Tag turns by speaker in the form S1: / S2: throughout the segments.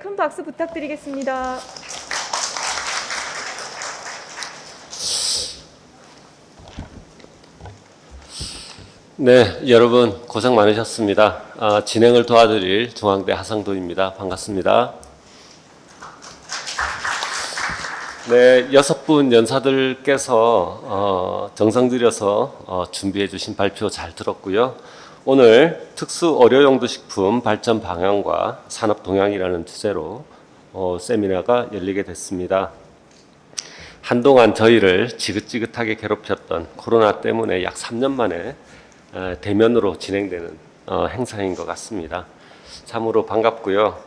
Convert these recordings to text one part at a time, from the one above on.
S1: 큰 박수 부탁드리겠습니다.
S2: 네, 여러분 고생 많으셨습니다. 진행을 도와드릴 중앙대 하상도입니다. 반갑습니다. 네, 6분 연사들께서 정성 들여서 준비해 주신 발표 잘 들었고요. 오늘 특수 의료용도 식품 발전 방향과 산업 동향이라는 주제로 세미나가 열리게 됐습니다. 한동안 저희를 지긋지긋하게 괴롭혔던 코로나 때문에 약 3년 만에 대면으로 진행되는 행사인 것 같습니다. 참으로 반갑고요.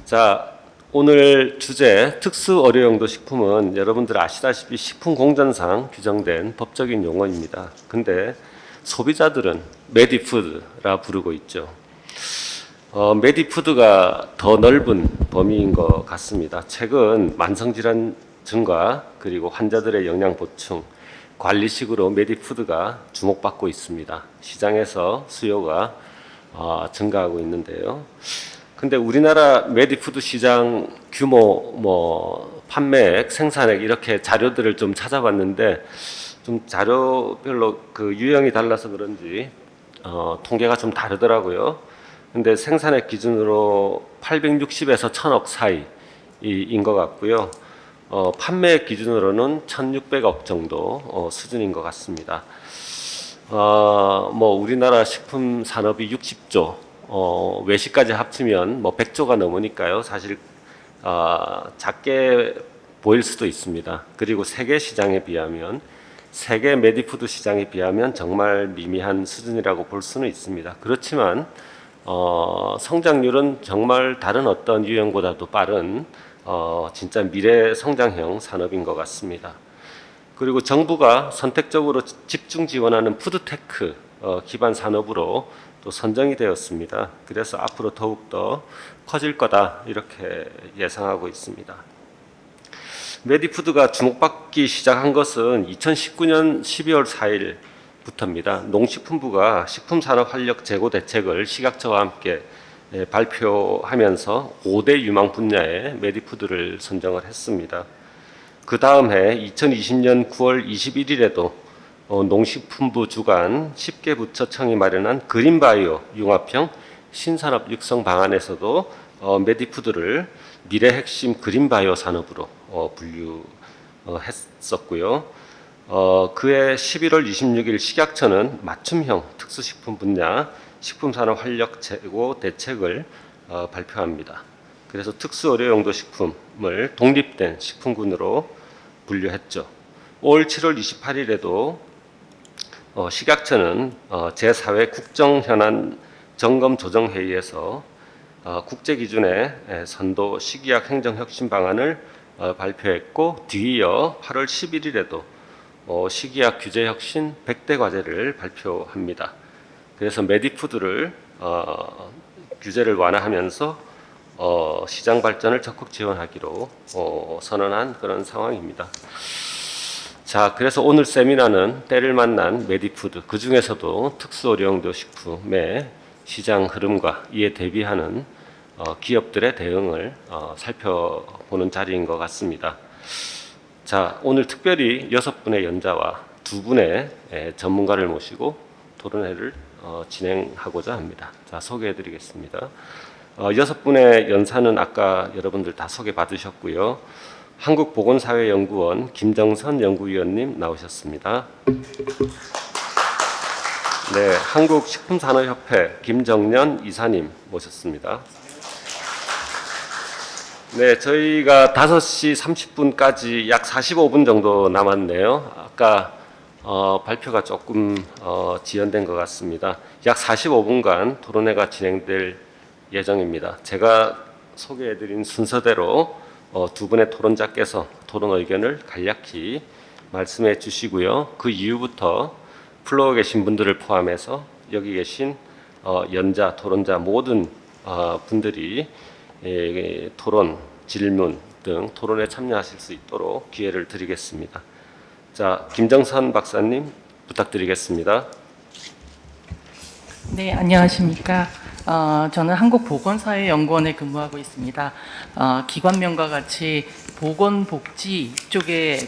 S2: 자, 오늘 주제 특수 의료용도 식품은 여러분들 아시다시피 식품공전상 규정된 법적인 용어입니다. 근데 소비자들은 메디푸드라 부르고 있죠. 메디푸드가 더 넓은 범위인 것 같습니다. 최근 만성질환 증가 그리고 환자들의 영양 보충, 관리식으로 메디푸드가 주목받고 있습니다. 시장에서 수요가 증가하고 있는데요. 근데 우리나라 메디푸드 시장 규모, 판매액, 생산액 이렇게 자료들을 좀 찾아봤는데 좀 자료별로 그 유형이 달라서 그런지 통계가 좀 다르더라고요. 근데 생산액 기준으로 860에서 1000억 사이인 것 같고요. 판매액 기준으로는 1600억 정도 수준인 것 같습니다. 우리나라 식품 산업이 60조, 외식까지 합치면 100조가 넘으니까요. 사실 작게 보일 수도 있습니다. 그리고 세계 시장에 비하면 세계 메디푸드 시장에 비하면 정말 미미한 수준이라고 볼 수는 있습니다. 그렇지만 성장률은 정말 다른 어떤 유형보다도 빠른 진짜 미래 성장형 산업인 것 같습니다. 그리고 정부가 선택적으로 집중 지원하는 푸드테크 기반 산업으로 또 선정이 되었습니다. 그래서 앞으로 더욱더 커질 거다 이렇게 예상하고 있습니다. 메디푸드가 주목받기 시작한 것은 2019년 12월 4일부터입니다. 농식품부가 식품산업 활력 제고 대책을 식약처와 함께 발표하면서 5대 유망 분야의 메디푸드를 선정을 했습니다. 그 다음 해 2020년 9월 21일에도 농식품부 주관 10개 부처청이 마련한 그린바이오 융합형 신산업 육성 방안에서도 메디푸드를 미래 핵심 그린바이오 산업으로 분류했었고요. 그해 11월 26일 식약처는 맞춤형 특수식품 분야 식품산업 활력 제고 대책을 발표합니다. 그래서 특수 의료용도 식품을 독립된 식품군으로 분류했죠. 올 7월 28일에도 식약처는 제4회 국정현안 점검조정회의에서 국제 기준의 선도 식이약 행정 혁신 방안을 발표했고 뒤이어 8월 11일에도 식이약 규제 혁신 100대 과제를 발표합니다. 그래서 메디푸드를 규제를 완화하면서 시장 발전을 적극 지원하기로 선언한 그런 상황입니다. 자, 그래서 오늘 세미나는 때를 만난 메디푸드, 그 중에서도 특수의료용도 식품의 시장 흐름과 이에 대비하는 기업들의 대응을 살펴보는 자리인 것 같습니다. 자, 오늘 특별히 6분의 연자와 2분의 전문가를 모시고 토론회를 진행하고자 합니다. 자, 소개해 드리겠습니다. 6분의 연사는 아까 여러분들 다 소개받으셨고요. 한국보건사회연구원 김정선 연구위원님 나오셨습니다. 네, 한국식품산업협회 김정년 이사님 모셨습니다. 네, 저희가 5시 30분까지 약 45분 정도 남았네요. 아까 발표가 조금 지연된 것 같습니다. 약 45분간 토론회가 진행될 예정입니다. 제가 소개해드린 순서대로 두 분의 토론자께서 토론 의견을 간략히 말씀해 주시고요. 그 이후부터 플로어에 계신 분들을 포함해서 여기 계신 연자, 토론자 모든 분들이 토론, 질문 등 토론에 참여하실 수 있도록 기회를 드리겠습니다. 자, 김정선 박사님 부탁드리겠습니다.
S3: 네, 안녕하십니까. 저는 한국보건사회연구원에 근무하고 있습니다. 기관명과 같이 보건복지 쪽의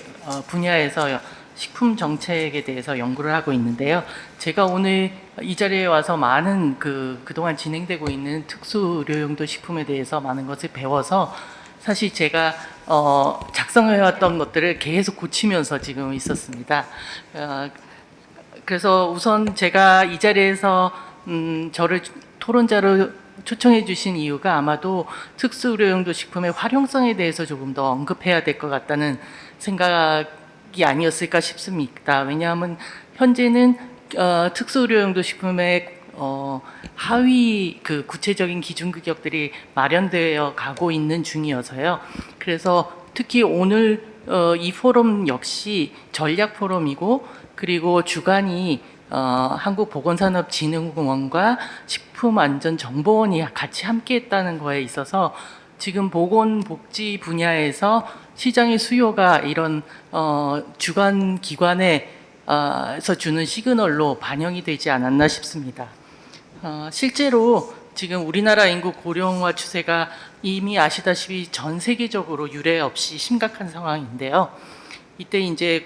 S3: 분야에서 식품 정책에 대해서 연구를 하고 있는데요. 제가 오늘 이 자리에 와서 많은 그동안 진행되고 있는 특수의료용도 식품에 대해서 많은 것을 배워서 사실 제가 작성해왔던 것들을 계속 고치면서 지금 있었습니다. 그래서 우선 제가 이 자리에서 저를 토론자로 초청해 주신 이유가 아마도 특수의료용도 식품의 활용성에 대해서 조금 더 언급해야 될 것 같다는 생각이 아니었을까 싶습니다. 왜냐하면 현재는 특수의료용도 식품의 하위 구체적인 기준 규격들이 마련되어 가고 있는 중이어서요. 그래서 특히 오늘 이 포럼 역시 전략 포럼이고, 그리고 주관이 한국보건산업진흥원과 식품안전정보원이 같이 함께했다는 거에 있어서 지금 보건복지 분야에서 시장의 수요가 이런 주관 기관에서 주는 시그널로 반영이 되지 않았나 싶습니다. 실제로 지금 우리나라 인구 고령화 추세가 이미 아시다시피 전 세계적으로 유례 없이 심각한 상황인데요. 이때 이제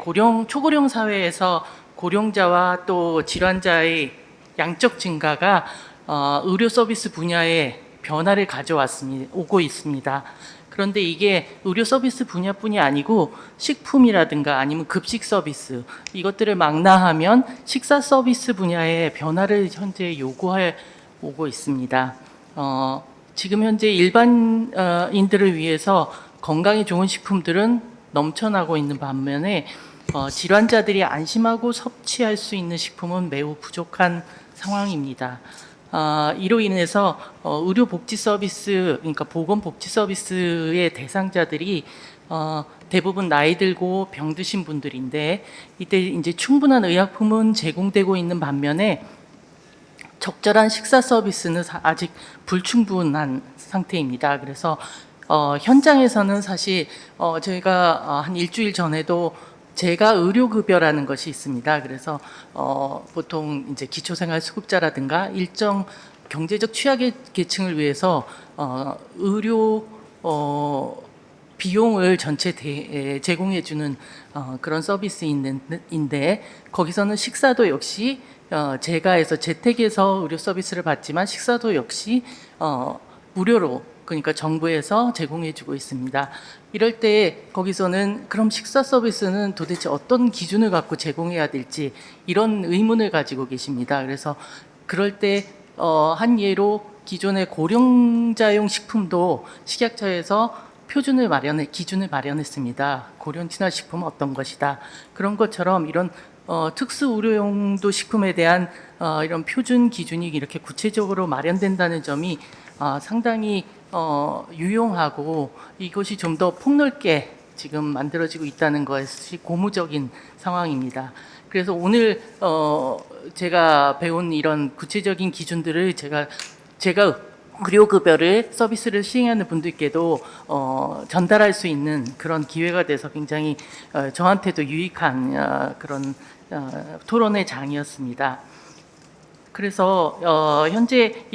S3: 초고령 사회에서 고령자와 또 질환자의 양적 증가가 의료 서비스 분야에 변화를 오고 있습니다. 그런데 이게 의료 서비스 분야뿐이 아니고 식품이라든가 아니면 급식 서비스, 이것들을 망라하면 식사 서비스 분야에 변화를 현재 요구해 오고 있습니다. 지금 현재 일반인들을 위해서 건강에 좋은 식품들은 넘쳐나고 있는 반면에 질환자들이 안심하고 섭취할 수 있는 식품은 매우 부족한 상황입니다. 이로 인해서 의료복지 서비스, 그러니까 보건복지 서비스의 대상자들이 대부분 나이 들고 병드신 분들인데, 이때 이제 충분한 의약품은 제공되고 있는 반면에 적절한 식사 서비스는 아직 불충분한 상태입니다. 그래서 현장에서는 사실 저희가 한 일주일 전에도 제가 의료급여라는 것이 있습니다. 그래서 보통 이제 기초생활수급자라든가 일정 경제적 취약의 계층을 위해서 의료 비용을 전체 제공해주는 그런 서비스인데, 거기서는 식사도 역시 제가 해서 재택에서 의료 서비스를 받지만 식사도 역시 무료로, 그러니까 정부에서 제공해주고 있습니다. 이럴 때 거기서는 그럼 식사 서비스는 도대체 어떤 기준을 갖고 제공해야 될지 이런 의문을 가지고 계십니다. 그래서 그럴 때 한 예로 기존의 고령자용 식품도 식약처에서 기준을 마련했습니다. 고령 친화 식품은 어떤 것이다. 그런 것처럼 이런 특수 의료용도 식품에 대한 이런 표준 기준이 이렇게 구체적으로 마련된다는 점이 상당히 유용하고, 이것이 좀 더 폭넓게 지금 만들어지고 있다는 것이 고무적인 상황입니다. 그래서 오늘 제가 배운 이런 구체적인 기준들을 제가 의료급여를 서비스를 시행하는 분들께도 전달할 수 있는 그런 기회가 돼서 굉장히 저한테도 유익한 그런 토론의 장이었습니다. 그래서 현재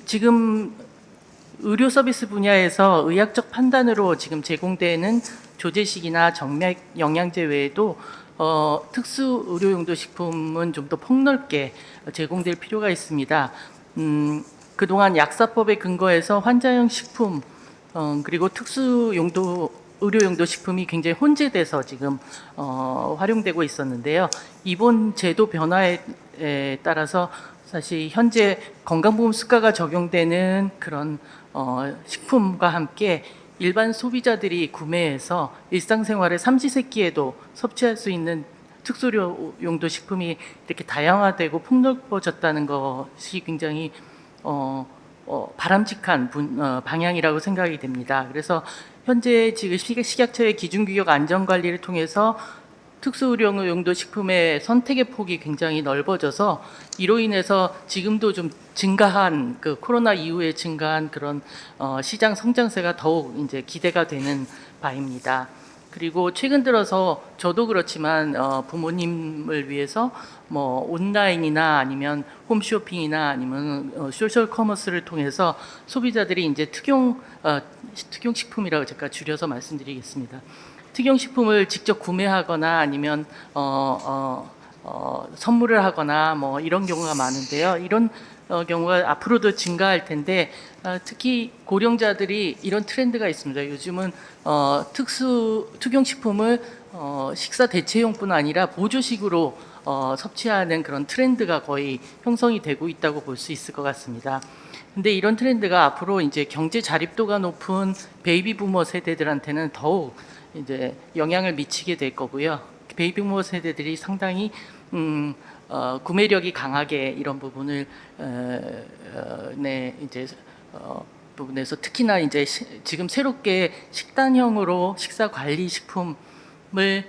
S3: 지금 의료 서비스 분야에서 의학적 판단으로 지금 제공되는 조제식이나 정맥 영양제 외에도 특수 의료용도 식품은 좀 더 폭넓게 제공될 필요가 있습니다. 그동안 약사법에 근거해서 환자용 식품 그리고 특수 의료용도 식품이 굉장히 혼재돼서 지금 활용되고 있었는데요. 이번 제도 변화에 따라서 사실 현재 건강보험 수가가 적용되는 그런 식품과 함께 일반 소비자들이 구매해서 일상생활의 삼시세끼에도 섭취할 수 있는 특수용도 식품이 이렇게 다양화되고 폭넓어졌다는 것이 굉장히 바람직한 방향이라고 생각이 됩니다. 그래서 현재 지금 식약처의 기준규격 안전관리를 통해서 특수의료용도 식품의 선택의 폭이 굉장히 넓어져서 이로 인해서 지금도 좀 증가한 코로나 이후에 증가한 그런 시장 성장세가 더욱 이제 기대가 되는 바입니다. 그리고 최근 들어서 저도 그렇지만 부모님을 위해서 뭐 온라인이나 아니면 홈쇼핑이나 아니면 소셜 커머스를 통해서 소비자들이 이제 특용식품이라고 제가 줄여서 말씀드리겠습니다. 특용식품을 직접 구매하거나 아니면 선물을 하거나 뭐 이런 경우가 많은데요. 이런 경우가 앞으로도 증가할 텐데 특히 고령자들이 이런 트렌드가 있습니다. 요즘은 특용식품을 식사 대체용뿐 아니라 보조식으로 섭취하는 그런 트렌드가 거의 형성이 되고 있다고 볼 수 있을 것 같습니다. 근데 이런 트렌드가 앞으로 이제 경제 자립도가 높은 베이비 부머 세대들한테는 더욱 이제 영향을 미치게 될 거고요. 베이비 부머 세대들이 상당히 구매력이 강하게 이런 부분을 이제 부분에서 특히나 이제 지금 새롭게 식단형으로 식사 관리 식품을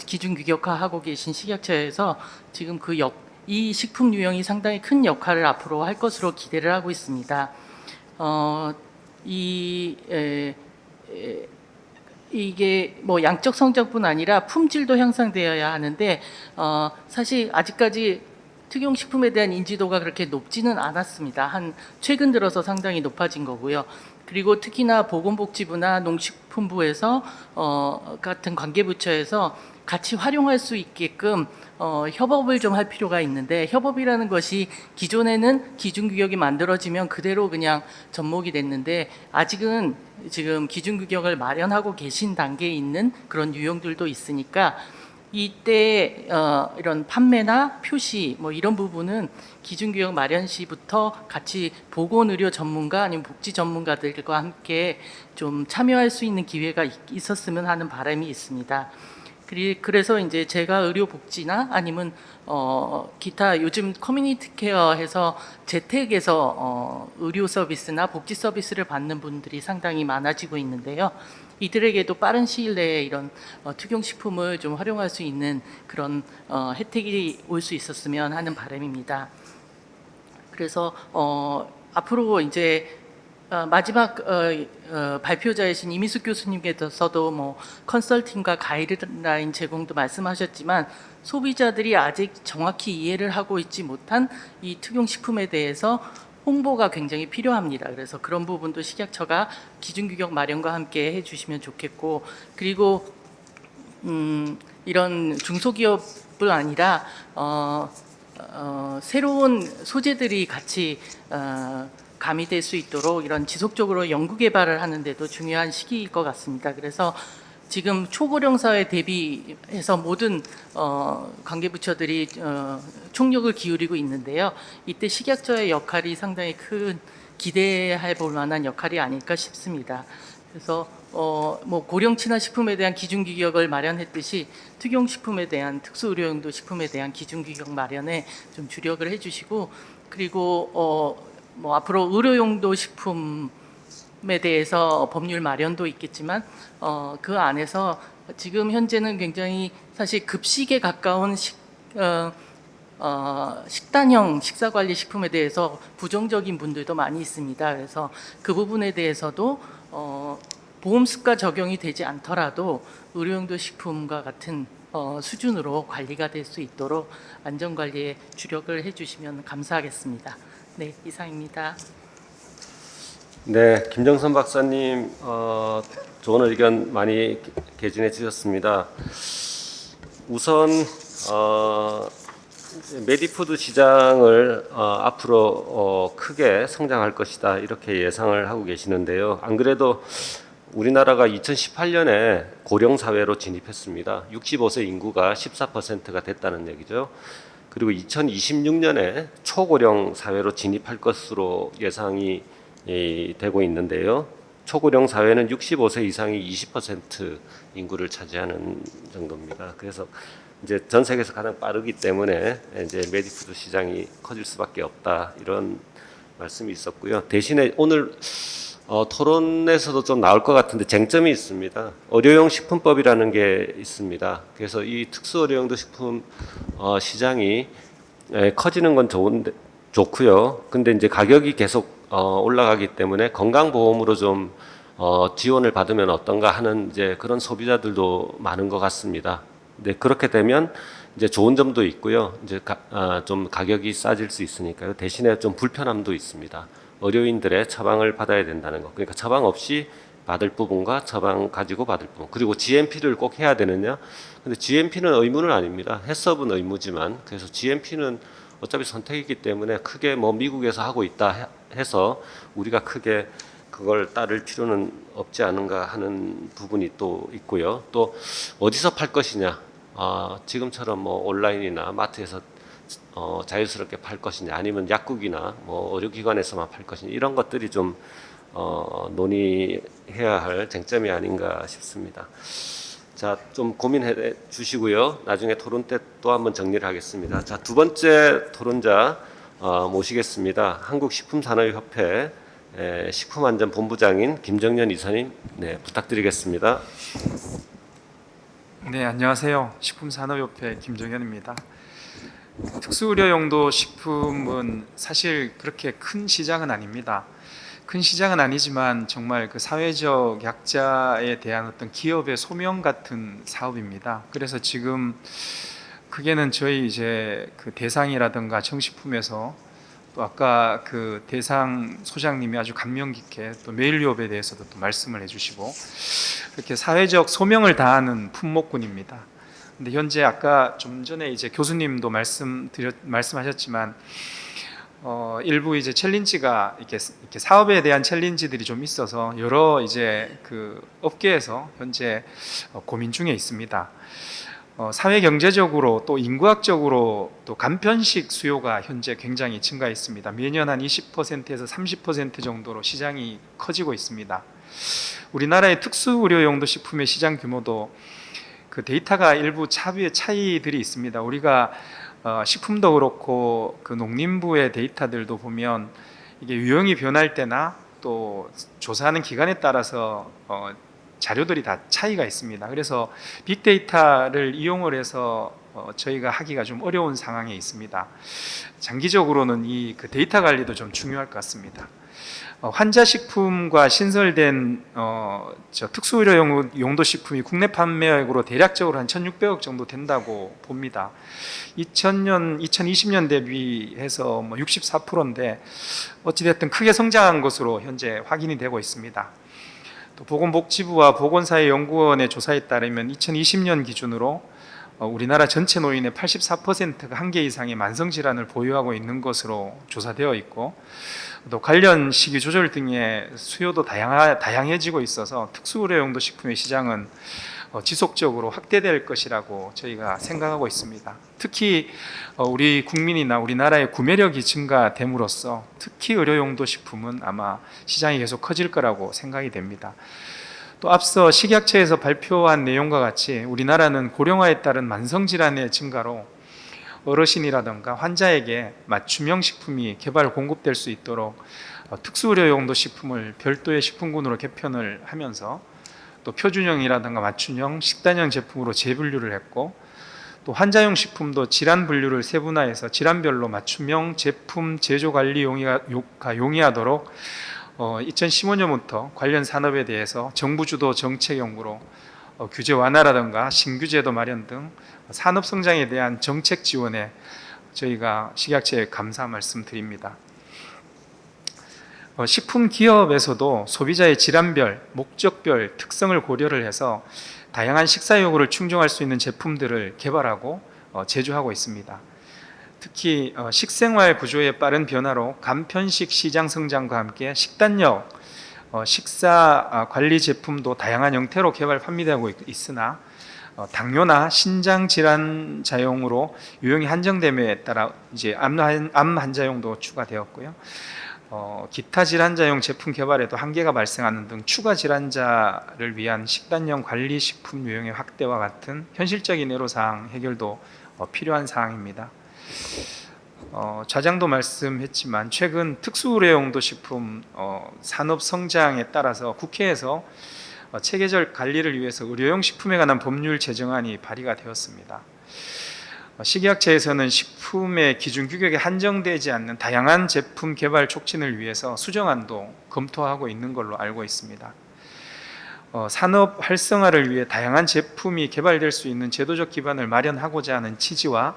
S3: 기준 규격화하고 계신 식약처에서 지금 이 식품 유형이 상당히 큰 역할을 앞으로 할 것으로 기대를 하고 있습니다. 이게 뭐 양적 성장뿐 아니라 품질도 향상되어야 하는데 사실 아직까지 특용식품에 대한 인지도가 그렇게 높지는 않았습니다. 최근 들어서 상당히 높아진 거고요. 그리고 특히나 보건복지부나 농식품부에서 같은 관계부처에서 같이 활용할 수 있게끔 협업을 좀 할 필요가 있는데, 협업이라는 것이 기존에는 기준규격이 만들어지면 그대로 그냥 접목이 됐는데 아직은 지금 기준규격을 마련하고 계신 단계에 있는 그런 유형들도 있으니까 이때 이런 판매나 표시 뭐 이런 부분은 기준규격 마련 시부터 같이 보건의료 전문가 아니면 복지 전문가들과 함께 좀 참여할 수 있는 기회가 있었으면 하는 바람이 있습니다. 그래서 이제 제가 의료복지나 아니면 기타 요즘 커뮤니티 케어해서 재택에서 의료 서비스나 복지 서비스를 받는 분들이 상당히 많아지고 있는데요. 이들에게도 빠른 시일 내에 이런 특용식품을 좀 활용할 수 있는 그런 혜택이 올 수 있었으면 하는 바람입니다. 그래서 앞으로 이제 마지막 발표자이신 이미숙 교수님께서도 뭐 컨설팅과 가이드라인 제공도 말씀하셨지만 소비자들이 아직 정확히 이해를 하고 있지 못한 이 특용식품에 대해서 홍보가 굉장히 필요합니다. 그래서 그런 부분도 식약처가 기준규격 마련과 함께 해주시면 좋겠고, 그리고 이런 중소기업뿐 아니라 새로운 소재들이 같이 가미될 수 있도록 이런 지속적으로 연구 개발을 하는데도 중요한 시기일 것 같습니다. 그래서 지금 초고령 사회 대비해서 모든 관계부처들이 총력을 기울이고 있는데요. 이때 식약처의 역할이 상당히 큰 기대해 볼 만한 역할이 아닐까 싶습니다. 그래서 뭐 고령 친화 식품에 대한 기준 규격을 마련했듯이 특용 식품에 대한 특수 의료용도 식품에 대한 기준 규격 마련에 좀 주력을 해주시고, 그리고 뭐 앞으로 의료용도 식품에 대해서 법률 마련도 있겠지만 그 안에서 지금 현재는 굉장히 사실 급식에 가까운 식단형 식사관리 식품에 대해서 부정적인 분들도 많이 있습니다. 그래서 그 부분에 대해서도 보험습과 적용이 되지 않더라도 의료용도 식품과 같은 수준으로 관리가 될 수 있도록 안전관리에 주력을 해주시면 감사하겠습니다. 네, 이상입니다.
S2: 네, 김정선 박사님 좋은 의견 많이 개진해 주셨습니다. 우선 메디푸드 시장을 앞으로 크게 성장할 것이다 이렇게 예상을 하고 계시는데요. 안 그래도 우리나라가 2018년에 고령 사회로 진입했습니다. 65세 인구가 14%가 됐다는 얘기죠. 그리고 2026년에 초고령 사회로 진입할 것으로 예상이 되고 있는데요. 초고령 사회는 65세 이상이 20% 인구를 차지하는 정도입니다. 그래서 이제 전 세계에서 가장 빠르기 때문에 이제 메디푸드 시장이 커질 수밖에 없다 이런 말씀이 있었고요. 대신에 오늘 토론에서도 좀 나올 것 같은데 쟁점이 있습니다. 의료용 식품법이라는 게 있습니다. 그래서 이 특수 의료용도 식품 시장이 커지는 건 좋고요. 근데 이제 가격이 계속 올라가기 때문에 건강보험으로 좀 지원을 받으면 어떤가 하는 이제 그런 소비자들도 많은 것 같습니다. 네, 그렇게 되면 이제 좋은 점도 있고요. 이제 좀 가격이 싸질 수 있으니까요. 대신에 좀 불편함도 있습니다. 의료인들의 처방을 받아야 된다는 거. 그러니까 처방 없이 받을 부분과 처방 가지고 받을 부분. 그리고 GMP를 꼭 해야 되느냐? 근데 GMP는 의무는 아닙니다. 해썹은 의무지만 그래서 GMP는 어차피 선택이기 때문에 크게 뭐 미국에서 하고 있다 해서 우리가 크게 그걸 따를 필요는 없지 않은가 하는 부분이 또 있고요. 또 어디서 팔 것이냐? 지금처럼 뭐 온라인이나 마트에서 자유스럽게 팔 것이냐, 아니면 약국이나 뭐 의료기관에서만 팔 것이냐, 이런 것들이 좀 논의해야 할 쟁점이 아닌가 싶습니다. 자, 좀 고민해 주시고요. 나중에 토론 때 또 한번 정리를 하겠습니다. 자, 두 번째 토론자 모시겠습니다. 한국식품산업협회 식품안전본부장인 김정년 이사님, 네, 부탁드리겠습니다.
S4: 네, 안녕하세요. 식품산업협회 김정현입니다. 특수의료용도 식품은 사실 그렇게 큰 시장은 아닙니다. 큰 시장은 아니지만 정말 그 사회적 약자에 대한 어떤 기업의 소명 같은 사업입니다. 그래서 지금 크게는 저희 이제 그 대상이라든가 정식품에서 또 아까 그 대상 소장님이 아주 감명 깊게 또 메일유업에 대해서도 또 말씀을 해주시고 이렇게 사회적 소명을 다하는 품목군입니다. 근데 현재 아까 좀 전에 이제 교수님도 말씀하셨지만 일부 이제 챌린지가 이렇게 사업에 대한 챌린지들이 좀 있어서 여러 이제 그 업계에서 현재 고민 중에 있습니다. 사회 경제적으로 또 인구학적으로 또 간편식 수요가 현재 굉장히 증가했습니다. 매년 한 20%에서 30% 정도로 시장이 커지고 있습니다. 우리나라의 특수의료용도 식품의 시장 규모도 그 데이터가 일부 차이들이 있습니다. 우리가 식품도 그렇고 그 농림부의 데이터들도 보면 이게 유형이 변할 때나 또 조사하는 기간에 따라서 자료들이 다 차이가 있습니다. 그래서 빅데이터를 이용을 해서 저희가 하기가 좀 어려운 상황에 있습니다. 장기적으로는 이 그 데이터 관리도 좀 중요할 것 같습니다. 환자식품과 신설된 특수의료 용도 식품이 국내 판매액으로 대략적으로 한 1,600억 정도 된다고 봅니다. 2020년 대비해서 뭐 64%인데 어찌됐든 크게 성장한 것으로 현재 확인이 되고 있습니다. 또 보건복지부와 보건사회연구원의 조사에 따르면 2020년 기준으로 우리나라 전체 노인의 84%가 한 개 이상의 만성질환을 보유하고 있는 것으로 조사되어 있고 또 관련 식이 조절 등의 수요도 다양해지고 있어서 특수의료용도 식품의 시장은 지속적으로 확대될 것이라고 저희가 생각하고 있습니다. 특히 우리 국민이나 우리나라의 구매력이 증가됨으로써 특히 의료용도 식품은 아마 시장이 계속 커질 거라고 생각이 됩니다. 또 앞서 식약처에서 발표한 내용과 같이 우리나라는 고령화에 따른 만성질환의 증가로 어르신이라든가 환자에게 맞춤형 식품이 개발 공급될 수 있도록 특수의료용도 식품을 별도의 식품군으로 개편을 하면서 또 표준형이라든가 맞춤형, 식단형 제품으로 재분류를 했고 또 환자용 식품도 질환 분류를 세분화해서 질환별로 맞춤형 제품 제조 관리 용이하도록 2015년부터 관련 산업에 대해서 정부 주도 정책 연구로 규제 완화라든가 신규제도 마련 등 산업 성장에 대한 정책 지원에 저희가 식약처에 감사 말씀드립니다. 식품 기업에서도 소비자의 질환별, 목적별 특성을 고려를 해서 다양한 식사 요구를 충족할 수 있는 제품들을 개발하고 제조하고 있습니다. 특히 식생활 구조의 빠른 변화로 간편식 시장 성장과 함께 식단력, 식사 관리 제품도 다양한 형태로 개발 판매되고 있으나 당뇨나 신장 질환 자용으로 유형이 한정됨에 따라 이제 암 환자용도 추가되었고요. 기타 질환자용 제품 개발에도 한계가 발생하는 등 추가 질환자를 위한 식단형 관리 식품 유형의 확대와 같은 현실적인 애로사항 해결도 필요한 사항입니다. 좌장도 말씀했지만 최근 특수의료용도 식품 산업 성장에 따라서 국회에서 체계적 관리를 위해서 의료용 식품에 관한 법률 제정안이 발의가 되었습니다. 식약처에서는 식품의 기준 규격에 한정되지 않는 다양한 제품 개발 촉진을 위해서 수정안도 검토하고 있는 걸로 알고 있습니다. 산업 활성화를 위해 다양한 제품이 개발될 수 있는 제도적 기반을 마련하고자 하는 취지와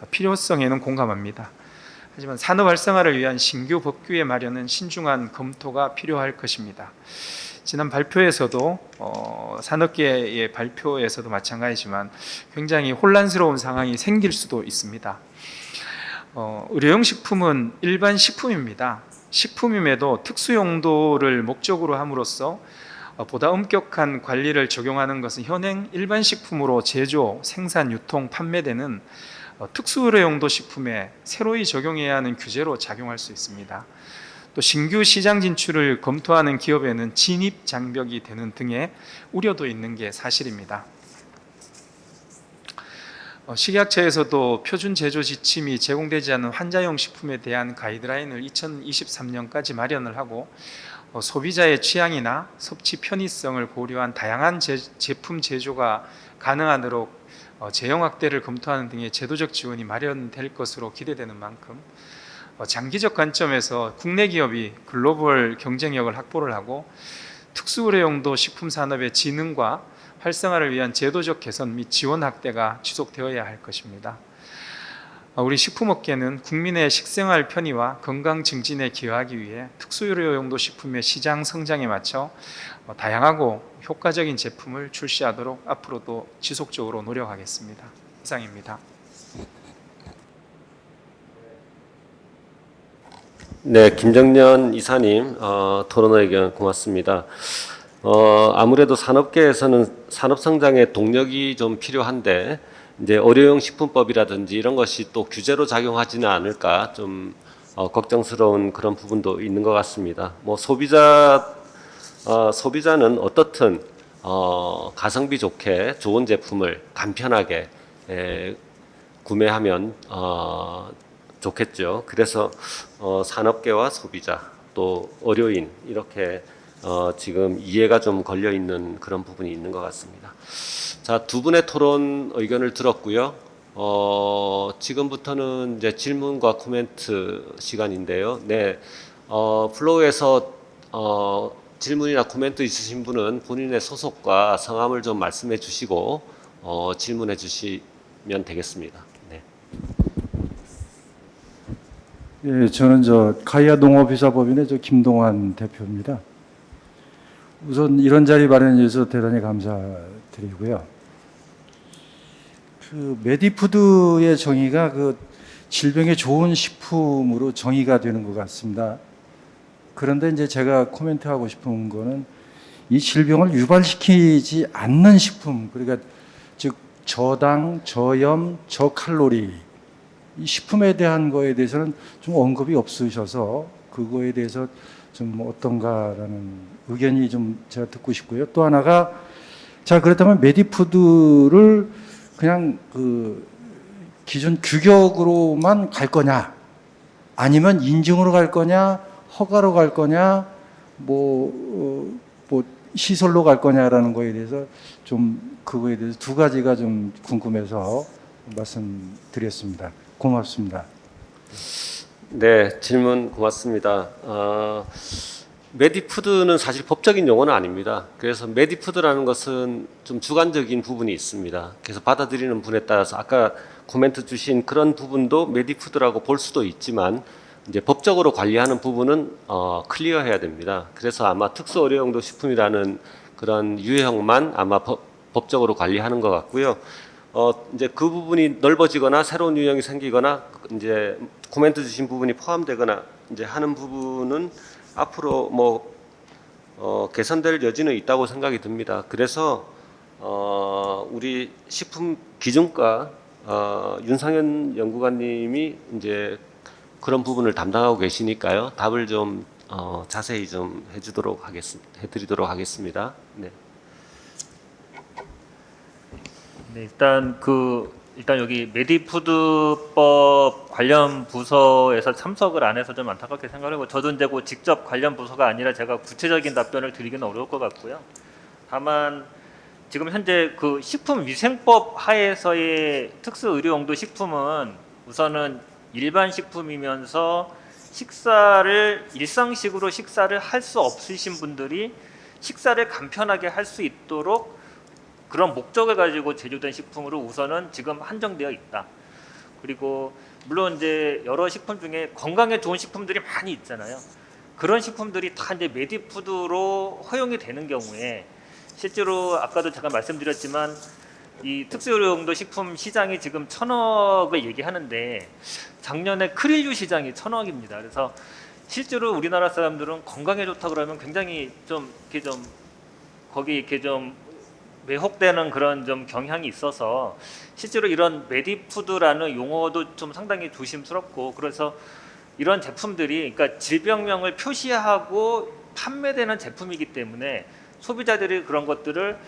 S4: 필요성에는 공감합니다. 하지만 산업 활성화를 위한 신규 법규의 마련은 신중한 검토가 필요할 것입니다. 지난 발표에서도 산업계의 발표에서도 마찬가지지만 굉장히 혼란스러운 상황이 생길 수도 있습니다. 의료용 식품은 일반 식품입니다. 식품임에도 특수 용도를 목적으로 함으로써 보다 엄격한 관리를 적용하는 것은 현행 일반 식품으로 제조, 생산, 유통, 판매되는 특수 의료용도 식품에 새로이 적용해야 하는 규제로 작용할 수 있습니다. 또 신규 시장 진출을 검토하는 기업에는 진입 장벽이 되는 등의 우려도 있는 게 사실입니다. 식약처에서도 표준 제조 지침이 제공되지 않는 환자용 식품에 대한 가이드라인을 2023년까지 마련을 하고 소비자의 취향이나 섭취 편의성을 고려한 다양한 제품 제조가 가능하도록 제형 확대를 검토하는 등의 제도적 지원이 마련될 것으로 기대되는 만큼 장기적 관점에서 국내 기업이 글로벌 경쟁력을 확보를 하고 특수의료용도 식품 산업의 진흥과 활성화를 위한 제도적 개선 및 지원 확대가 지속되어야 할 것입니다. 우리 식품업계는 국민의 식생활 편의와 건강 증진에 기여하기 위해 특수의료용도 식품의 시장 성장에 맞춰 다양하고 효과적인 제품을 출시하도록 앞으로도 지속적으로 노력하겠습니다. 이상입니다.
S2: 네, 김정년 이사님 토론 의견 고맙습니다. 아무래도 산업계에서는 산업 성장에 동력이 좀 필요한데 이제 의료용 식품법이라든지 이런 것이 또 규제로 작용하지는 않을까 좀 걱정스러운 그런 부분도 있는 것 같습니다. 뭐 소비자는 어떻든 가성비 좋게 좋은 제품을 간편하게 구매하면 좋겠죠. 그래서 산업계와 소비자 또 의료인 이렇게 지금 이해가 좀 걸려 있는 그런 부분이 있는 것 같습니다. 자, 두 분의 토론 의견을 들었고요. 지금부터는 이제 질문과 코멘트 시간인데요. 네, 플로우에서 질문이나 코멘트 있으신 분은 본인의 소속과 성함을 좀 말씀해 주시고 질문해 주시면 되겠습니다. 네.
S5: 예, 저는 가이아 농업회사법인의 김동환 대표입니다. 우선 이런 자리 마련해 주셔서 대단히 감사드리고요. 메디푸드의 정의가 질병에 좋은 식품으로 정의가 되는 것 같습니다. 그런데 이제 제가 코멘트하고 싶은 거는 이 질병을 유발시키지 않는 식품, 그러니까 즉 저당, 저염, 저칼로리 이 식품에 대한 거에 대해서는 좀 언급이 없으셔서 그거에 대해서 좀 어떤가라는 의견이 좀 제가 듣고 싶고요. 또 하나가 자 그렇다면 메디푸드를 그냥 기존 규격으로만 갈 거냐, 아니면 인증으로 갈 거냐, 허가로 갈 거냐, 뭐 시설로 갈 거냐라는 거에 대해서 좀 그거에 대해서 두 가지가 좀 궁금해서 말씀드렸습니다. 고맙습니다.
S2: 네, 질문 고맙습니다. 메디푸드는 사실 법적인 용어는 아닙니다. 그래서 메디푸드라는 것은 좀 주관적인 부분이 있습니다. 그래서 받아들이는 분에 따라서 아까 코멘트 주신 그런 부분도 메디푸드라고 볼 수도 있지만 이제 법적으로 관리하는 부분은 클리어해야 됩니다. 그래서 아마 특수의료용도 식품이라는 그런 유형만 아마 법적으로 관리하는 것 같고요. 이제 그 부분이 넓어지거나 새로운 유형이 생기거나 이제 코멘트 주신 부분이 포함되거나 이제 하는 부분은 앞으로 개선될 여지는 있다고 생각이 듭니다. 그래서 우리 식품 기준과 윤상현 연구관님이 이제 그런 부분을 담당하고 계시니까요. 답을 좀 자세히 좀 해드리도록 하겠습니다. 네.
S6: 네, 일단 여기 메디푸드법 관련 부서에서 참석을 안 해서 좀 안타깝게 생각하고 저도 이제 직접 관련 부서가 아니라 제가 구체적인 답변을 드리기는 어려울 것 같고요. 다만 지금 현재 식품위생법 하에서의 특수의료용도 식품은 우선은 일반 식품이면서 일상식으로 식사를 할 수 없으신 분들이 식사를 간편하게 할 수 있도록 그런 목적을 가지고 제조된 식품으로 우선은 지금 한정되어 있다. 그리고 물론 이제 여러 식품 중에 건강에 좋은 식품들이 많이 있잖아요. 그런 식품들이 다 이제 메디푸드로 허용이 되는 경우에 실제로 아까도 잠깐 말씀드렸지만 이 특수요리용도 식품 시장이 지금 1,000억을 얘기하는데 작년에 크릴류 시장이 1,000억입니다. 그래서 실제로 우리나라 사람들은 건강에 좋다 그러면 굉장히 좀 이렇게 좀 거기 이렇게 좀 왜곡되는 그런 좀 경향이 있어서 실제로 이런 메디푸드라는 용어도 좀 상당히 조심스럽고 그래서 이런 제품들이 그러니까 질병명을 표시하고 판매되는 제품이기 때문에 소비자들이 그런 것들을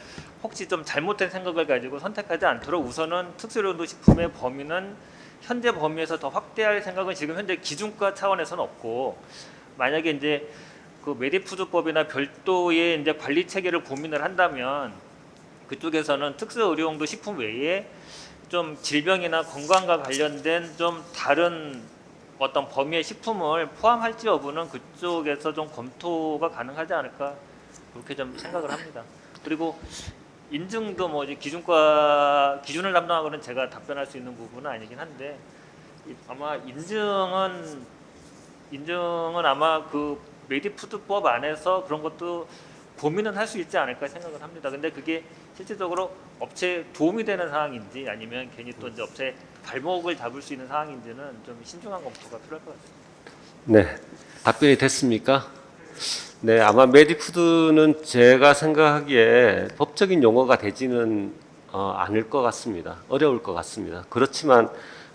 S6: 혹시 좀 잘못된 생각을 가지고 선택하지 않도록 우선은 특수요리용도 식품의 범위는 현재 범위에서 더 확대할 생각은 지금 현재 기준가 차원에서는 없고 만약에 이제 그 메디푸드법이나 별도의 이제 관리 체계를 고민을 한다면 그쪽에서는 특수의료용도 식품 외에 좀 질병이나 건강과 관련된 좀 다른 어떤 범위의 식품을 포함할지 여부는 그쪽에서 좀 검토가 가능하지 않을까 그렇게 좀 생각을 합니다. 그리고 인증도 뭐 이제 기준을 담당하고는 제가 답변할 수 있는 부분은 아니긴 한데 아마 인증은 아마 그 메디푸드법 안에서 그런 것도 고민은 할 수 있지 않을까 생각을 합니다. 근데 그게 실질적으로 업체에 도움이 되는 사항인지 아니면 괜히 또 이제 업체 발목을 잡을 수 있는 사항인지는 좀 신중한 검토가 필요할 것 같습니다.
S2: 네, 답변이 됐습니까? 네, 아마 메디푸드는 제가 생각하기에 법적인 용어가 되지는 않을 것 같습니다. 어려울 것 같습니다. 그렇지만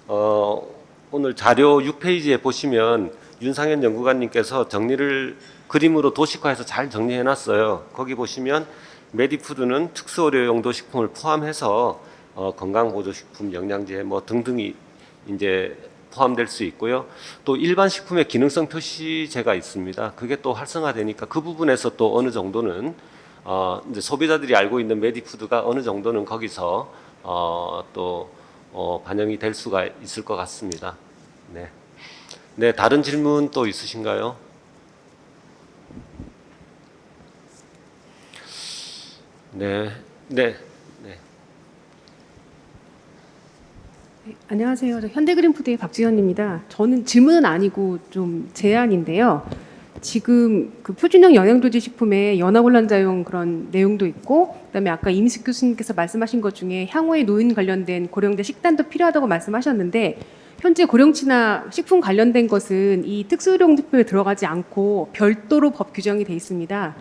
S2: 오늘 자료 6페이지에 보시면 윤상현 연구관님께서 정리를 그림으로 도식화해서 잘 정리해 놨어요. 거기 보시면 메디푸드는 특수의료용도 식품을 포함해서 건강보조식품, 영양제 뭐 등등이 이제 포함될 수 있고요. 또 일반 식품의 기능성 표시제가 있습니다. 그게 또 활성화되니까 그 부분에서 또 어느 정도는 이제 소비자들이 알고 있는 메디푸드가 어느 정도는 거기서 또 반영이 될 수가 있을 것 같습니다. 네. 네, 다른 질문 또 있으신가요? 네, 네, 네.
S7: 네, 안녕하세요. 저 현대그린푸드의 박지현입니다. 저는 질문은 아니고 좀 제안인데요. 지금 그 표준형 영양조제 식품에 연화곤란자용 그런 내용도 있고, 그다음에 아까 이민숙 교수님께서 말씀하신 것 중에 향후에 노인 관련된 고령자 식단도 필요하다고 말씀하셨는데, 현재 고령치나 식품 관련된 것은 이 특수의료용품에 들어가지 않고 별도로 법 규정이 돼 있습니다.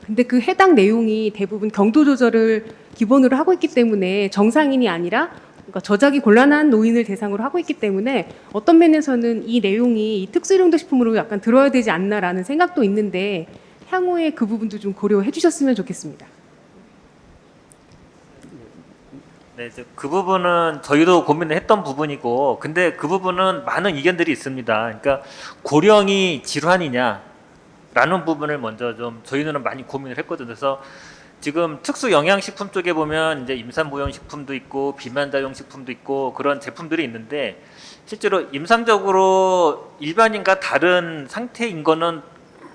S7: 근데 그 해당 내용이 대부분 경도 조절을 기본으로 하고 있기 때문에 정상인이 아니라 그러니까 저작이 곤란한 노인을 대상으로 하고 있기 때문에 어떤 면에서는 이 내용이 이 특수일용도 식품으로 약간 들어야 되지 않나라는 생각도 있는데 향후에 그 부분도 좀 고려해 주셨으면 좋겠습니다.
S6: 네, 그 부분은 저희도 고민을 했던 부분이고, 근데 그 부분은 많은 이견들이 있습니다. 그러니까 고령이 질환이냐라는 부분을 먼저 좀 저희는 많이 고민을 했거든요. 그래서 지금 특수 영양식품 쪽에 보면 이제 임산부용 식품도 있고 비만자용 식품도 있고 그런 제품들이 있는데 실제로 임상적으로 일반인과 다른 상태인 거는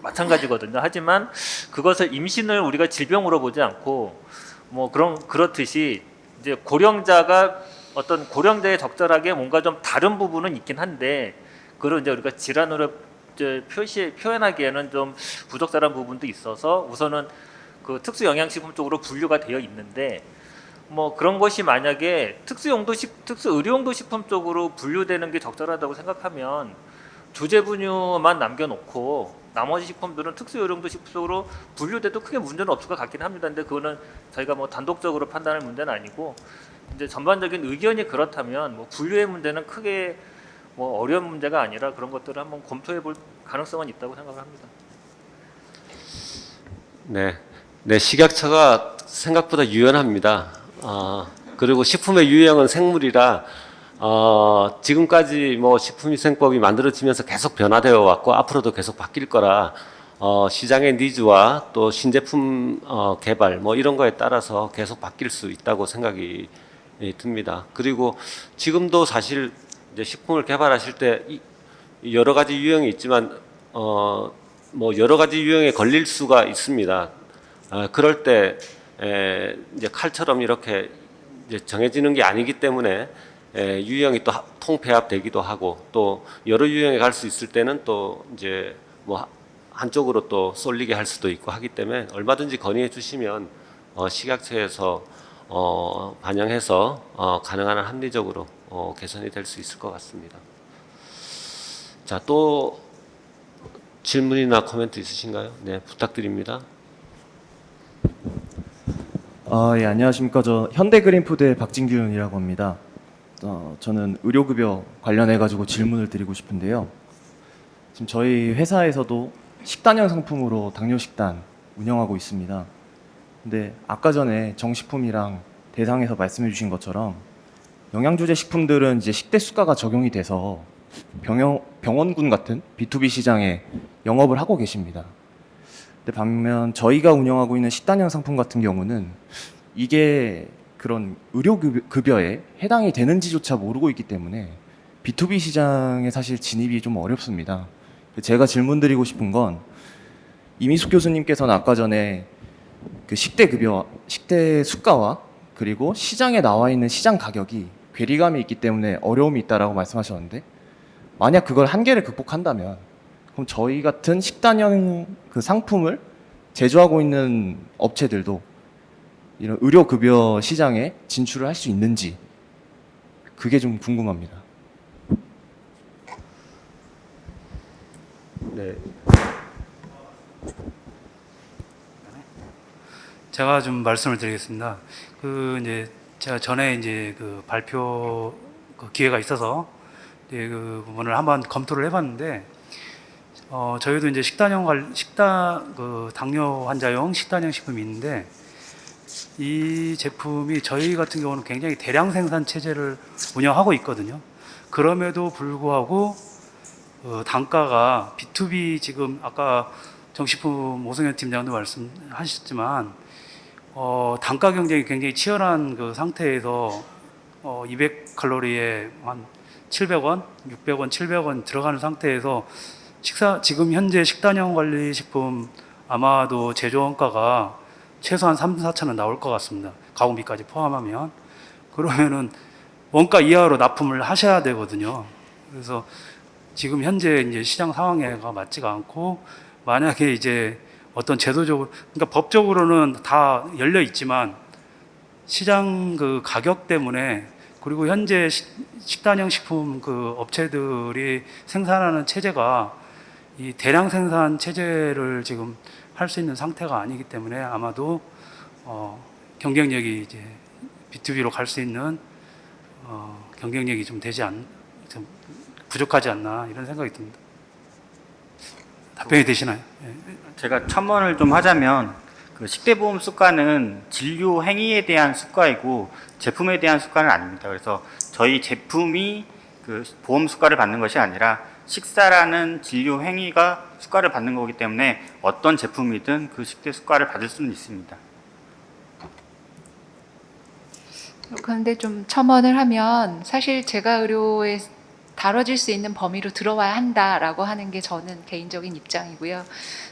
S6: 마찬가지거든요. 하지만 그것을 임신을 우리가 질병으로 보지 않고 뭐 그렇듯이 이제 고령자가 어떤 고령자에 적절하게 뭔가 좀 다른 부분은 있긴 한데 그걸 이제 우리가 질환으로 이제 표현하기에는 좀 부적절한 부분도 있어서 우선은 그 특수 영양식품 쪽으로 분류가 되어 있는데 뭐 그런 것이 만약에 특수 의료용도 식품 쪽으로 분류되는 게 적절하다고 생각하면 조제 분유만 남겨놓고 나머지 식품들은 특수 의료용도 식품 쪽으로 분류돼도 크게 문제는 없을 것 같긴 합니다. 근데 그거는 저희가 뭐 단독적으로 판단할 문제는 아니고 이제 전반적인 의견이 그렇다면 뭐 분류의 문제는 크게 뭐 어려운 문제가 아니라 그런 것들을 한번 검토해 볼 가능성은 있다고 생각을 합니다.
S2: 네. 네, 식약처가 생각보다 유연합니다. 그리고 식품의 유형은 생물이라 지금까지 뭐 식품위생법이 만들어지면서 계속 변화되어 왔고 앞으로도 계속 바뀔 거라 시장의 니즈와 또 신제품 개발 뭐 이런 거에 따라서 계속 바뀔 수 있다고 생각이 듭니다. 그리고 지금도 사실 이제 식품을 개발하실 때 여러 가지 유형이 있지만 뭐 여러 가지 유형에 걸릴 수가 있습니다. 그럴 때 이제 칼처럼 이렇게 이제 정해지는 게 아니기 때문에 유형이 또 통폐합되기도 하고 또 여러 유형에 갈 수 있을 때는 또 이제 뭐 한쪽으로 또 쏠리게 할 수도 있고 하기 때문에 얼마든지 건의해 주시면 식약처에서 반영해서 가능한 한 합리적으로 개선이 될 수 있을 것 같습니다. 자, 또 질문이나 코멘트 있으신가요? 네, 부탁드립니다.
S8: 예, 안녕하십니까. 저 현대그린푸드의 박진균이라고 합니다. 저는 의료급여 관련해가지고 질문을 드리고 싶은데요. 지금 저희 회사에서도 식단형 상품으로 당뇨식단 운영하고 있습니다. 근데 아까 전에 정식품이랑 대상에서 말씀해 주신 것처럼 영양조제 식품들은 이제 식대 수가가 적용이 돼서 병원군 같은 B2B 시장에 영업을 하고 계십니다. 근데 반면 저희가 운영하고 있는 식단형 상품 같은 경우는 이게 그런 의료급여에 해당이 되는지조차 모르고 있기 때문에 B2B 시장에 사실 진입이 좀 어렵습니다. 제가 질문드리고 싶은 건 이미숙 교수님께서는 아까 전에 그 식대 수가와 그리고 시장에 나와 있는 시장 가격이 괴리감이 있기 때문에 어려움이 있다라고 말씀하셨는데 만약 그걸 한계를 극복한다면 그럼 저희 같은 식단형 그 상품을 제조하고 있는 업체들도 이런 의료급여 시장에 진출을 할 수 있는지 그게 좀 궁금합니다.
S2: 네.
S9: 제가 좀 말씀을 드리겠습니다. 이제 제가 전에 이제 그 발표 기회가 있어서 이제 그 부분을 한번 검토를 해봤는데, 저희도 이제 당뇨 환자용 식단형 식품이 있는데, 이 제품이 저희 같은 경우는 굉장히 대량 생산 체제를 운영하고 있거든요. 그럼에도 불구하고 단가가 B2B 지금 아까 정식품 오승현 팀장도 말씀하셨지만 단가 경쟁이 굉장히 치열한 그 상태에서 200칼로리에 한 700원, 600원, 700원 들어가는 상태에서 지금 현재 식단형 관리 식품 아마도 제조 원가가 최소한 3, 4천 원 나올 것 같습니다. 가공비까지 포함하면. 그러면은 원가 이하로 납품을 하셔야 되거든요. 그래서 지금 현재 이제 시장 상황에가 맞지가 않고 만약에 이제 어떤 제도적으로 그러니까 법적으로는 다 열려 있지만 시장 그 가격 때문에 그리고 현재 식단형 식품 그 업체들이 생산하는 체제가 이 대량 생산 체제를 지금 할 수 있는 상태가 아니기 때문에 아마도 경쟁력이 이제 B2B로 갈 수 있는 경쟁력이 좀 좀 부족하지 않나 이런 생각이 듭니다. 답변이 되시나요? 네.
S10: 제가 첨언을 좀 하자면 그 식대보험 수가는 진료 행위에 대한 수가이고 제품에 대한 수가는 아닙니다. 그래서 저희 제품이 그 보험 수가를 받는 것이 아니라 식사라는 진료 행위가 수가를 받는 거기 때문에 어떤 제품이든 그 식대 수가를 받을 수는 있습니다.
S11: 그런데 좀 첨언을 하면 사실 제가 의료에 다뤄질 수 있는 범위로 들어와야 한다라고 하는 게 저는 개인적인 입장이고요.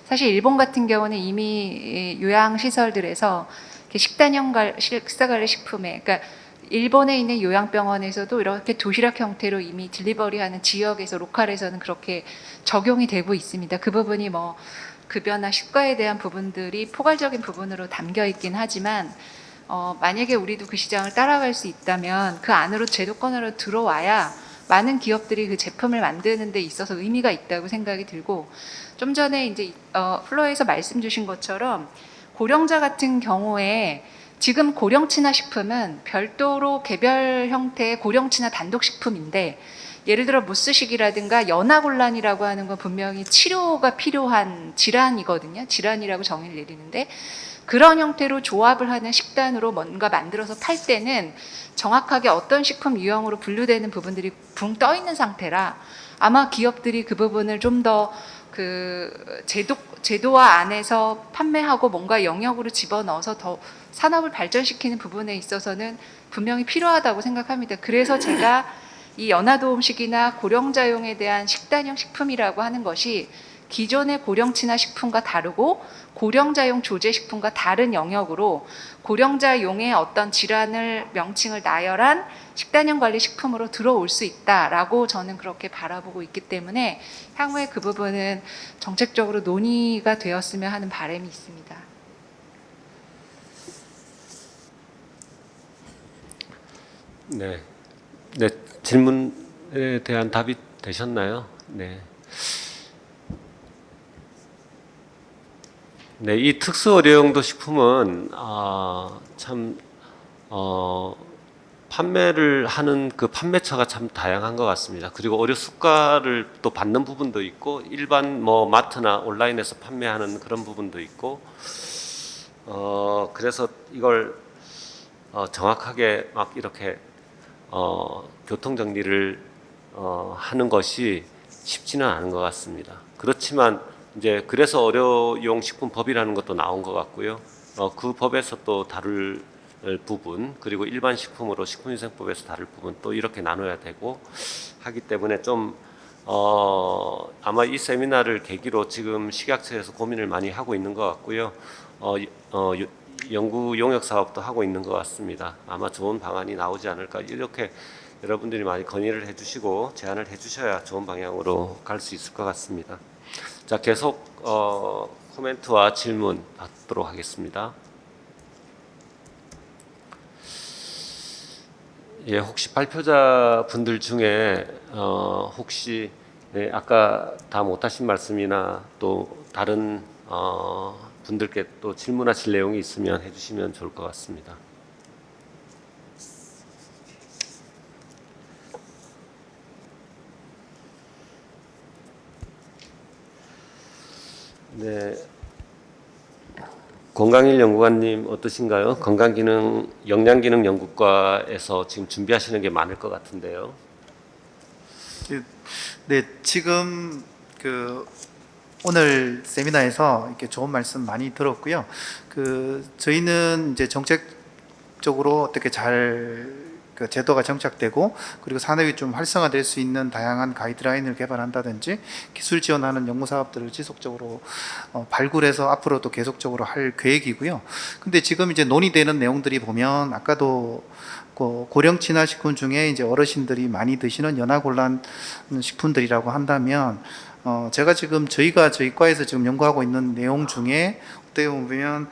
S11: 사실 일본 같은 경우는 이미 요양시설들에서 식단형 식사관리 식품에, 그러니까 일본에 있는 요양병원에서도 이렇게 도시락 형태로 이미 딜리버리하는 지역에서 로컬에서는 그렇게 적용이 되고 있습니다. 그 부분이 뭐 급여나 식과에 대한 부분들이 포괄적인 부분으로 담겨 있긴 하지만 만약에 우리도 그 시장을 따라갈 수 있다면 그 안으로 제도권으로 들어와야 많은 기업들이 그 제품을 만드는 데 있어서 의미가 있다고 생각이 들고 좀 전에 이제 플로에서 말씀 주신 것처럼 고령자 같은 경우에 지금 고령친화 식품은 별도로 개별 형태의 고령친화 단독식품인데 예를 들어 무스식이라든가 연하곤란이라고 하는 건 분명히 치료가 필요한 질환이거든요. 질환이라고 정의를 내리는데 그런 형태로 조합을 하는 식단으로 뭔가 만들어서 팔 때는 정확하게 어떤 식품 유형으로 분류되는 부분들이 붕 떠 있는 상태라 아마 기업들이 그 부분을 좀 더 그 제도화 안에서 판매하고 뭔가 영역으로 집어넣어서 더 산업을 발전시키는 부분에 있어서는 분명히 필요하다고 생각합니다. 그래서 제가 이 연하도움식이나 고령자용에 대한 식단형 식품이라고 하는 것이 기존의 고령 친화 식품과 다르고 고령자용 조제 식품과 다른 영역으로 고령자용의 어떤 질환을 명칭을 나열한 식단형 관리 식품으로 들어올 수 있다라고 저는 그렇게 바라보고 있기 때문에 향후에 그 부분은 정책적으로 논의가 되었으면 하는 바람이 있습니다.
S2: 네, 네 질문에 대한 답이 되셨나요? 네. 네, 이 특수 의료용도 식품은 판매를 하는 그 판매처가 참 다양한 것 같습니다. 그리고 의료 수가를 또 받는 부분도 있고 일반 뭐 마트나 온라인에서 판매하는 그런 부분도 있고 그래서 이걸 정확하게 막 이렇게 교통 정리를 하는 것이 쉽지는 않은 것 같습니다. 그렇지만 이제 그래서 의료용 식품법이라는 것도 나온 것 같고요. 그 법에서 또 다룰 부분 그리고 일반 식품으로 식품위생법에서 다룰 부분 또 이렇게 나눠야 되고 하기 때문에 좀 아마 이 세미나를 계기로 지금 식약처에서 고민을 많이 하고 있는 것 같고요. 연구 용역 사업도 하고 있는 것 같습니다. 아마 좋은 방안이 나오지 않을까 이렇게 여러분들이 많이 건의를 해주시고 제안을 해주셔야 좋은 방향으로 갈 수 있을 것 같습니다. 자, 계속 코멘트와 질문 받도록 하겠습니다. 예, 혹시 발표자 분들 중에 혹시 네, 아까 다 못하신 말씀이나 또 다른 분들께 또 질문하실 내용이 있으면 해주시면 좋을 것 같습니다. 네, 건강일 연구관님 어떠신가요? 건강기능, 영양기능연구과에서 지금 준비하시는 게 많을 것 같은데요.
S12: 네, 지금 오늘 세미나에서 이렇게 좋은 말씀 많이 들었고요. 저희는 이제 정책적으로 어떻게 잘 제도가 정착되고 그리고 산업이 좀 활성화될 수 있는 다양한 가이드라인을 개발한다든지 기술 지원하는 연구 사업들을 지속적으로 발굴해서 앞으로도 계속적으로 할 계획이고요. 근데 지금 이제 논의되는 내용들이 보면 아까도 고령 친화 식품 중에 이제 어르신들이 많이 드시는 연화곤란 식품들이라고 한다면 제가 지금 저희가 저희 과에서 지금 연구하고 있는 내용 중에 어떻게 보면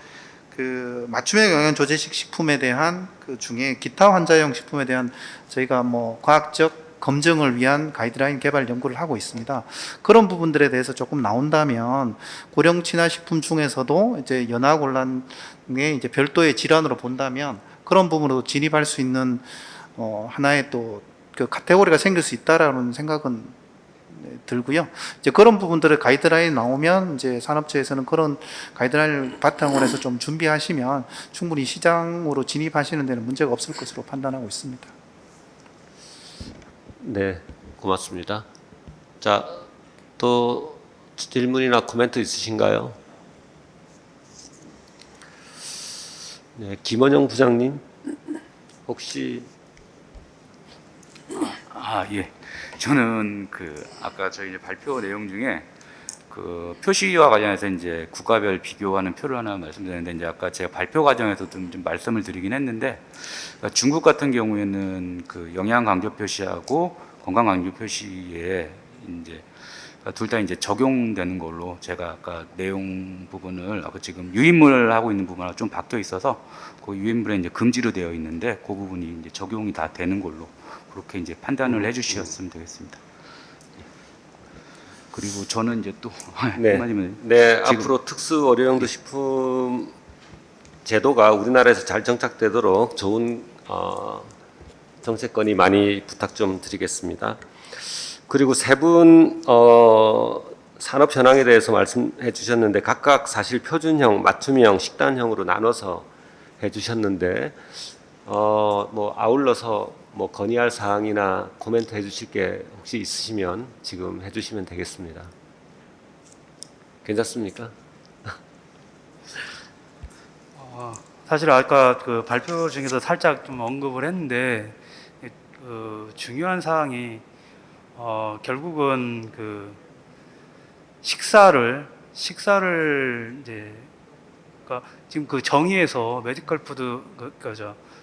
S12: 맞춤형 영양 조제식 식품에 대한 중에 기타 환자용 식품에 대한 저희가 뭐 과학적 검증을 위한 가이드라인 개발 연구를 하고 있습니다. 그런 부분들에 대해서 조금 나온다면 고령 친화 식품 중에서도 이제 연화곤란의 이제 별도의 질환으로 본다면 그런 부분으로 진입할 수 있는 하나의 또 카테고리가 생길 수 있다라는 생각은 들고요. 이제 그런 부분들을 가이드라인 나오면 이제 산업체에서는 그런 가이드라인을 바탕으로 해서 좀 준비하시면 충분히 시장으로 진입하시는 데는 문제가 없을 것으로 판단하고 있습니다.
S2: 네, 고맙습니다. 자, 또 질문이나 코멘트 있으신가요? 네, 김원영 부장님 혹시
S13: 예. 저는 아까 저희 발표 내용 중에 표시와 관련해서 이제 국가별 비교하는 표를 하나 말씀드렸는데 이제 아까 제가 발표 과정에서 좀 말씀을 드리긴 했는데 중국 같은 경우에는 영양 강조 표시하고 건강 강조 표시에 이제 둘 다 이제 적용되는 걸로 제가 아까 내용 부분을 아까 지금 유인물 하고 있는 부분하고 좀 바뀌어 있어서 그 유인물에 이제 금지로 되어 있는데 그 부분이 이제 적용이 다 되는 걸로 그렇게 이제 판단을 해주셨으면 되겠습니다. 그리고 저는 이제 또
S2: 네, 네 앞으로 특수 의료용도 식품 제도가 우리나라에서 잘 정착되도록 좋은 정책건이 많이 부탁 좀 드리겠습니다. 그리고 세 분 산업 현황에 대해서 말씀해 주셨는데 각각 사실 표준형, 맞춤형, 식단형으로 나눠서 해 주셨는데 뭐 아울러서 뭐 건의할 사항이나 코멘트 해주실 게 혹시 있으시면 지금 해주시면 되겠습니다. 괜찮습니까?
S9: 사실 아까 발표 중에서 살짝 좀 언급을 했는데 중요한 사항이 결국은 식사를 이제 그러니까 지금 그 정의에서 메디컬 푸드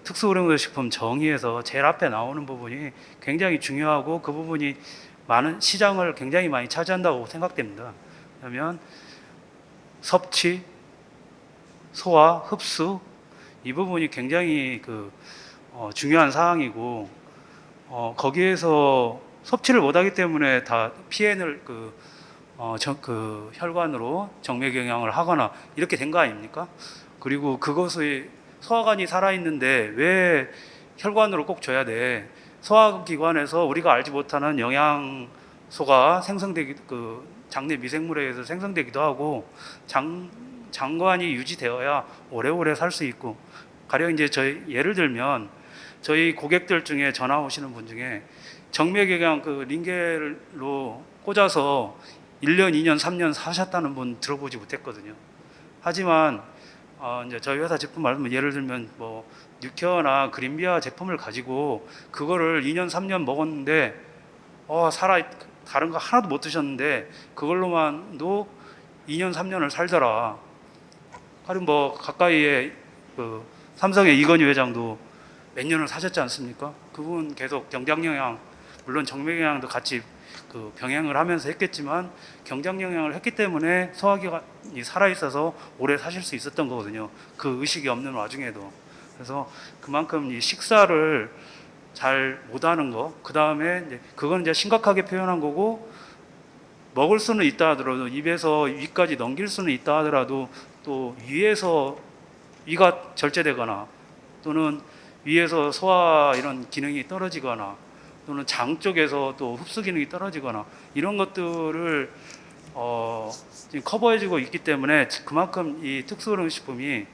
S9: 특수의료식품 정의에서 제일 앞에 나오는 부분이 굉장히 중요하고 그 부분이 많은 시장을 굉장히 많이 차지한다고 생각됩니다. 왜냐하면 섭취, 소화, 흡수 이 부분이 굉장히 중요한 사항이고 거기에서 섭취를 못하기 때문에 다 PN을 혈관으로 정맥 영양을 하거나 이렇게 된 거 아닙니까? 그리고 그것의 소화관이 살아있는데 왜 혈관으로 꼭 줘야 돼? 소화기관에서 우리가 알지 못하는 영양소가 장내 미생물에 의해서 생성되기도 하고 장관이 유지되어야 오래오래 살 수 있고 가령 이제 예를 들면 저희 고객들 중에 전화 오시는 분 중에 정맥영양 링겔로 꽂아서 1년, 2년, 3년 사셨다는 분 들어보지 못했거든요. 하지만 이제 저희 회사 제품 말하면 예를 들면 뭐 뉴케어나 그린비아 제품을 가지고 그거를 2년, 3년 먹었는데 다른 거 하나도 못 드셨는데 그걸로만도 2년, 3년을 살더라. 하루 뭐 가까이에 삼성의 이건희 회장도 몇 년을 사셨지 않습니까? 그분 계속 경장영양 물론 정맥영양도 같이 병행을 하면서 했겠지만 경장영양을 했기 때문에 소화기관이 살아있어서 오래 사실 수 있었던 거거든요. 그 의식이 없는 와중에도. 그래서 그만큼 이 식사를 잘 못하는 거, 그 다음에 그건 이제 심각하게 표현한 거고 먹을 수는 있다 하더라도 입에서 위까지 넘길 수는 있다 하더라도 또 위가 절제되거나 또는 위에서 소화 이런 기능이 떨어지거나 또는 장 쪽에서 또 흡수 기능이 떨어지거나 이런 것들을 지금 커버해주고 있기 때문에 그만큼 이 특수의료식품이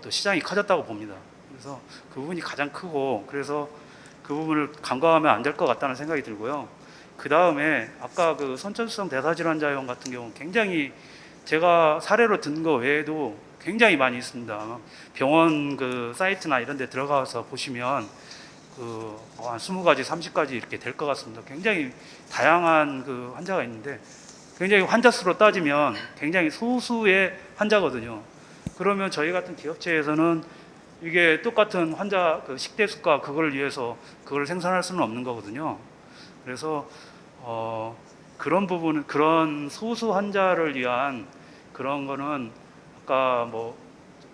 S9: 또 시장이 커졌다고 봅니다. 그래서 그 부분이 가장 크고 그래서 그 부분을 간과하면 안 될 것 같다는 생각이 들고요. 그 다음에 아까 그 선천성 대사질환자용 같은 경우는 굉장히 제가 사례로 든 거 외에도 굉장히 많이 있습니다. 병원 사이트나 이런 데 들어가서 보시면 한 20가지, 30가지 이렇게 될 것 같습니다. 굉장히 다양한 환자가 있는데 굉장히 환자 수로 따지면 굉장히 소수의 환자거든요. 그러면 저희 같은 기업체에서는 이게 똑같은 환자 식대수가 그걸 위해서 그걸 생산할 수는 없는 거거든요. 그래서 그런 부분은 그런 소수 환자를 위한 그런 거는 아까 뭐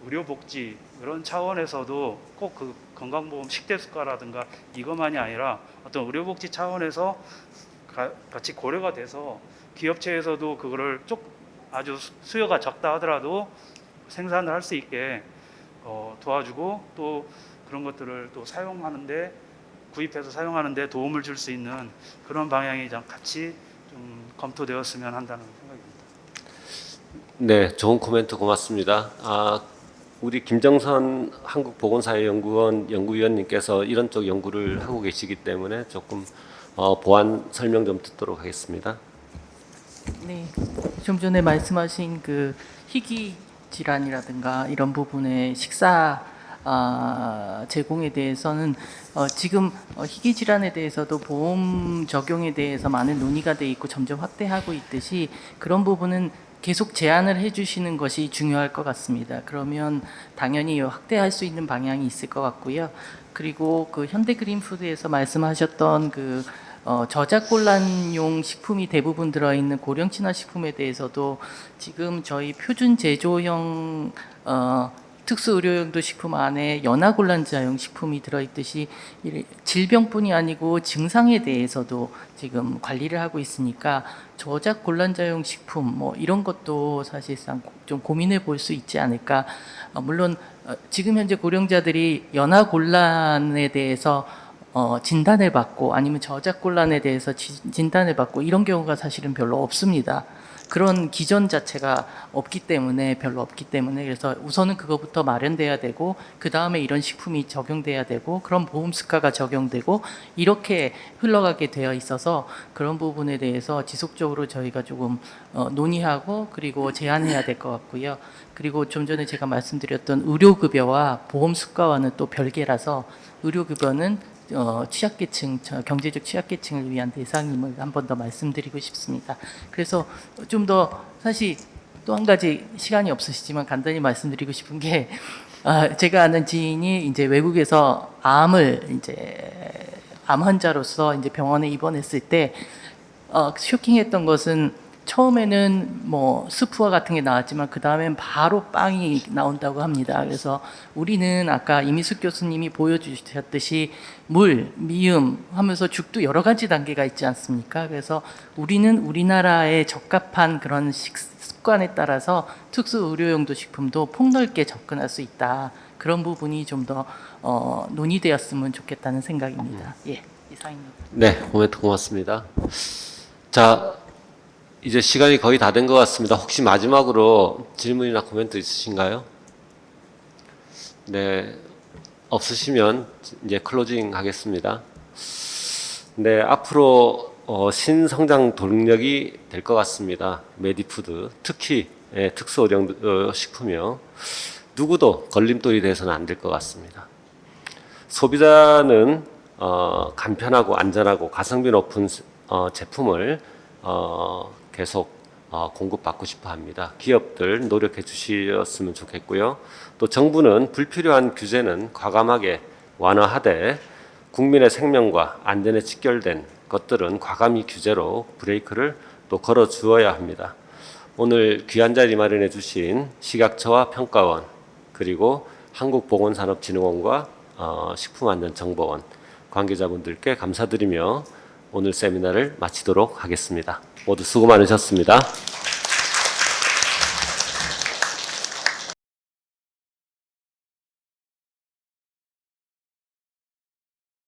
S9: 의료복지 그런 차원에서도 꼭 건강보험 식대수가라든가 이것만이 아니라 어떤 의료복지 차원에서 같이 고려가 돼서 기업체에서도 그거를 아주 수요가 적다 하더라도 생산을 할 수 있게 도와주고 또 그런 것들을 또 구입해서 사용하는데 도움을 줄 수 있는 그런 방향이 같이 좀 검토되었으면 한다는 생각입니다.
S2: 네, 좋은 코멘트 고맙습니다. 우리 김정선 한국보건사회연구원 연구위원님께서 이런 쪽 연구를 하고 계시기 때문에 조금 보완 설명 좀 듣도록 하겠습니다.
S3: 네, 좀 전에 말씀하신 희귀 질환이라든가 이런 부분의 식사 제공에 대해서는 지금 희귀 질환에 대해서도 보험 적용에 대해서 많은 논의가 돼 있고 점점 확대하고 있듯이 그런 부분은 계속 제안을 해주시는 것이 중요할 것 같습니다. 그러면 당연히 확대할 수 있는 방향이 있을 것 같고요. 그리고 현대그린푸드에서 말씀하셨던 저작곤란용 식품이 대부분 들어있는 고령 친화식품에 대해서도 지금 저희 표준 제조형 특수의료용도 식품 안에 연화곤란자용 식품이 들어있듯이 질병뿐이 아니고 증상에 대해서도 지금 관리를 하고 있으니까 저작곤란자용 식품 이런 것도 사실상 좀 고민해 볼 수 있지 않을까. 물론 지금 현재 고령자들이 연화곤란에 대해서 진단을 받고 아니면 저작곤란에 대해서 진단을 받고 이런 경우가 사실은 별로 없습니다. 그런 기전 자체가 별로 없기 때문에 그래서 우선은 그거부터 마련돼야 되고 그 다음에 이런 식품이 적용돼야 되고 그런 보험수가가 적용되고 이렇게 흘러가게 되어 있어서 그런 부분에 대해서 지속적으로 저희가 조금 논의하고 그리고 제안해야 될 것 같고요. 그리고 좀 전에 제가 말씀드렸던 의료급여와 보험수가와는 또 별개라서 의료급여는 취약계층, 경제적 취약계층을 위한 대상임을 한 번 더 말씀드리고 싶습니다. 그래서 좀 더 사실 또 한 가지 시간이 없으시지만 간단히 말씀드리고 싶은 게 제가 아는 지인이 이제 외국에서 암 환자로서 이제 병원에 입원했을 때 쇼킹했던 것은 처음에는 뭐 스프와 같은 게 나왔지만 그 다음엔 바로 빵이 나온다고 합니다. 그래서 우리는 아까 이미숙 교수님이 보여주셨듯이 물, 미음 하면서 죽도 여러 가지 단계가 있지 않습니까? 그래서 우리는 우리나라에 적합한 그런 습관에 따라서 특수 의료용도 식품도 폭넓게 접근할 수 있다. 그런 부분이 좀 더 논의되었으면 좋겠다는 생각입니다. 예, 이상입니다.
S2: 네, 코멘트 고맙습니다. 자, 이제 시간이 거의 다 된 것 같습니다. 혹시 마지막으로 질문이나 코멘트 있으신가요? 네, 없으시면 이제 클로징 하겠습니다. 네, 앞으로 신성장 동력이 될 것 같습니다. 메디푸드, 특히 특수 의료 식품이요. 누구도 걸림돌이 돼서는 안 될 것 같습니다. 소비자는 간편하고 안전하고 가성비 높은 제품을 계속 공급받고 싶어 합니다. 기업들 노력해 주셨으면 좋겠고요. 또 정부는 불필요한 규제는 과감하게 완화하되 국민의 생명과 안전에 직결된 것들은 과감히 규제로 브레이크를 또 걸어 주어야 합니다. 오늘 귀한 자리 마련해 주신 식약처와 평가원 그리고 한국보건산업진흥원과 식품안전정보원 관계자분들께 감사드리며 오늘 세미나를 마치도록 하겠습니다. 모두 수고 많으셨습니다.